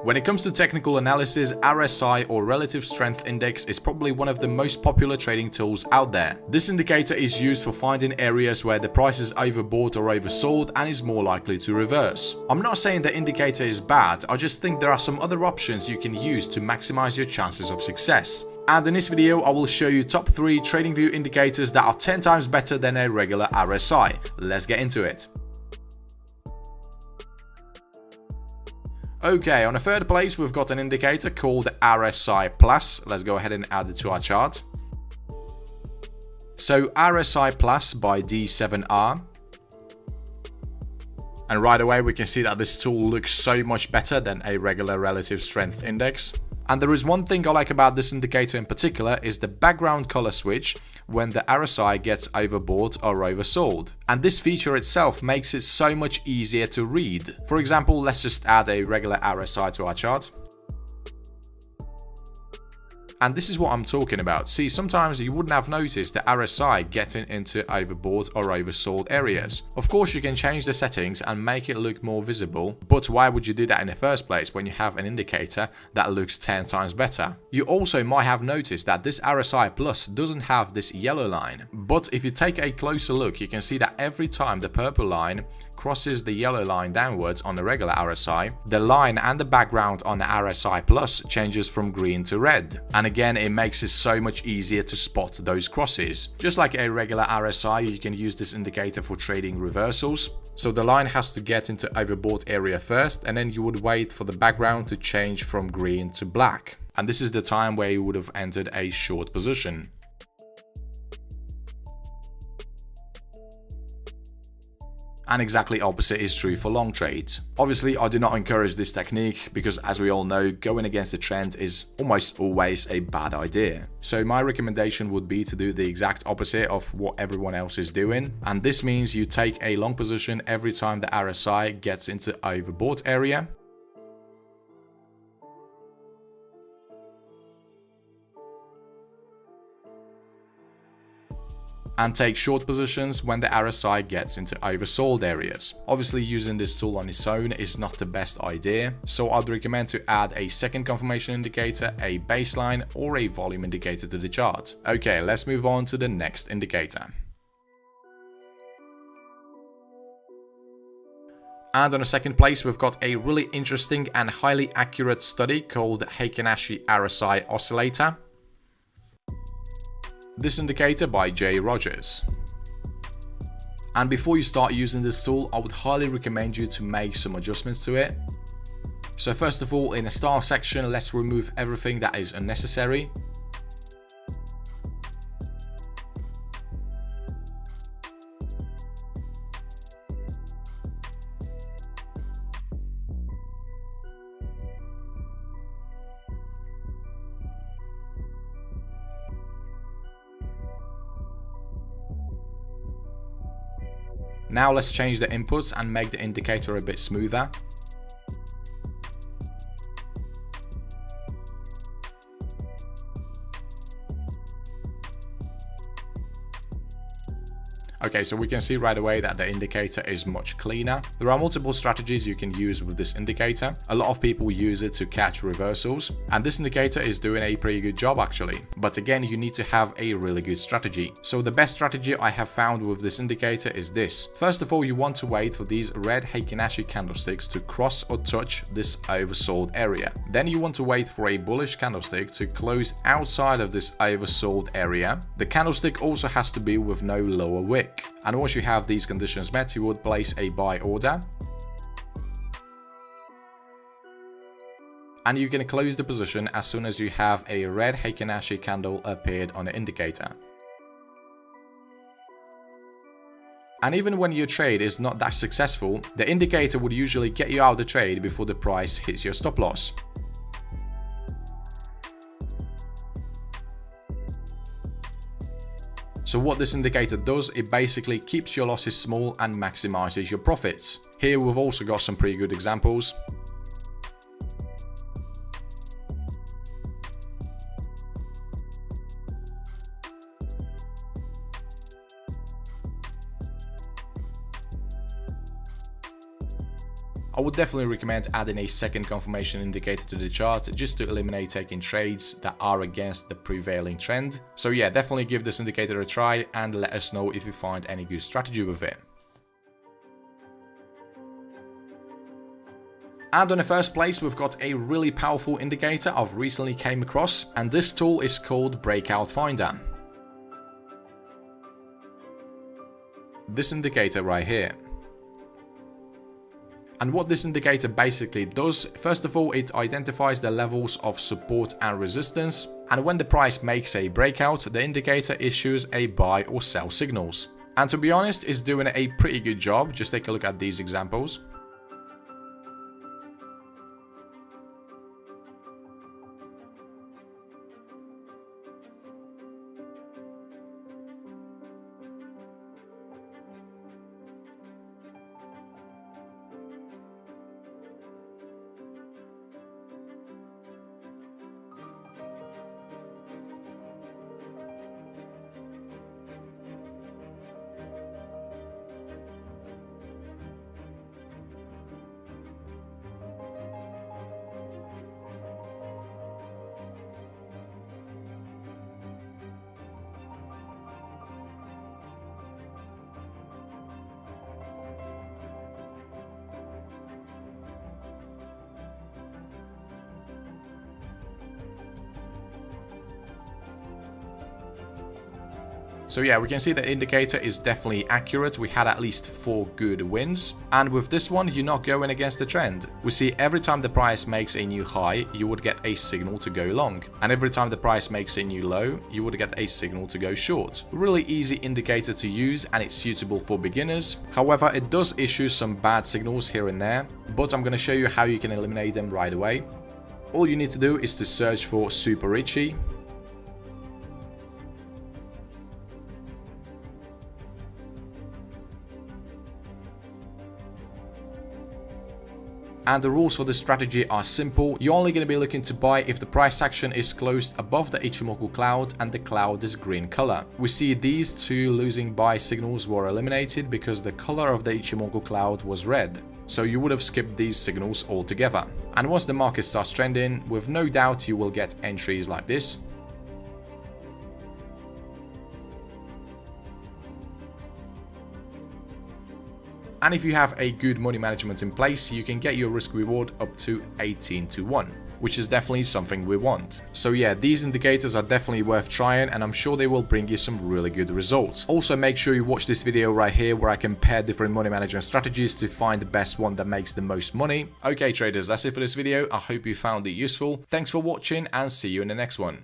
When it comes to technical analysis, RSI or Relative Strength Index is probably one of the most popular trading tools out there. This indicator is used for finding areas where the price is overbought or oversold and is more likely to reverse. I'm not saying the indicator is bad, I just think there are some other options you can use to maximize your chances of success. And in this video, I will show you top 3 TradingView indicators that are 10 times better than a regular RSI. Let's get into it. Okay, on the third place, we've got an indicator called RSI Plus. Let's go ahead and add it to our chart. So RSI Plus by D7R. And right away, we can see that this tool looks so much better than a regular Relative Strength Index. And there is one thing I like about this indicator in particular is the background color switch when the RSI gets overbought or oversold. And this feature itself makes it so much easier to read. For example, let's just add a regular RSI to our chart. And this is what I'm talking about. See, sometimes you wouldn't have noticed the RSI getting into overbought or oversold areas. Of course, you can change the settings and make it look more visible, but why would you do that in the first place when you have an indicator that looks 10 times better? You also might have noticed that this RSI Plus doesn't have this yellow line, but if you take a closer look, you can see that every time the purple line crosses the yellow line downwards on the regular RSI, the line and the background on the RSI Plus changes from green to red. And again, it makes it so much easier to spot those crosses. Just like a regular RSI, you can use this indicator for trading reversals. So the line has to get into overbought area first, and then you would wait for the background to change from green to black. And this is the time where you would have entered a short position. And exactly opposite is true for long trades. Obviously, I do not encourage this technique because, as we all know, going against the trend is almost always a bad idea. So my recommendation would be to do the exact opposite of what everyone else is doing. And this means you take a long position every time the RSI gets into overbought area. And take short positions when the RSI gets into oversold areas. Obviously, using this tool on its own is not the best idea, so I'd recommend to add a second confirmation indicator, a baseline, or a volume indicator to the chart. Okay, let's move on to the next indicator. And on the second place, we've got a really interesting and highly accurate study called the Heikin-Ashi RSI Oscillator. This indicator by J. Rogers. And before you start using this tool, I would highly recommend you to make some adjustments to it. So first of all, in the style section, let's remove everything that is unnecessary. Now let's change the inputs and make the indicator a bit smoother. Okay, so we can see right away that the indicator is much cleaner. There are multiple strategies you can use with this indicator. A lot of people use it to catch reversals, and this indicator is doing a pretty good job actually. But again, you need to have a really good strategy. So the best strategy I have found with this indicator is this. First of all, you want to wait for these red Heikin-Ashi candlesticks to cross or touch this oversold area. Then you want to wait for a bullish candlestick to close outside of this oversold area. The candlestick also has to be with no lower wick. And once you have these conditions met, you would place a buy order. And you can close the position as soon as you have a red Heikin-Ashi candle appeared on the indicator. And even when your trade is not that successful, the indicator would usually get you out of the trade before the price hits your stop loss. So what this indicator does, it basically keeps your losses small and maximizes your profits. Here we've also got some pretty good examples. I would definitely recommend adding a second confirmation indicator to the chart just to eliminate taking trades that are against the prevailing trend. So yeah, definitely give this indicator a try and let us know if you find any good strategy with it. And on the first place, we've got a really powerful indicator I've recently came across, and this tool is called Breakout Finder. This indicator right here. And what this indicator basically does, first of all, it identifies the levels of support and resistance, and when the price makes a breakout, the indicator issues a buy or sell signals. And to be honest, it's doing a pretty good job. Just take a look at these examples. So yeah, we can see the indicator is definitely accurate. We had at least 4 good wins. And with this one, you're not going against the trend. We see every time the price makes a new high, you would get a signal to go long. And every time the price makes a new low, you would get a signal to go short. Really easy indicator to use, and it's suitable for beginners. However, it does issue some bad signals here and there, but I'm going to show you how you can eliminate them right away. All you need to do is to search for Super Richie. And the rules for this strategy are simple. You're only going to be looking to buy if the price action is closed above the Ichimoku cloud and the cloud is green color. We see these 2 losing buy signals were eliminated because the color of the Ichimoku cloud was red. So you would have skipped these signals altogether. And once the market starts trending, with no doubt you will get entries like this. And if you have a good money management in place, you can get your risk reward up to 18-1, which is definitely something we want. So yeah, these indicators are definitely worth trying, and I'm sure they will bring you some really good results. Also, make sure you watch this video right here where I compare different money management strategies to find the best one that makes the most money. Okay traders, that's it for this video. I hope you found it useful. Thanks for watching and see you in the next one.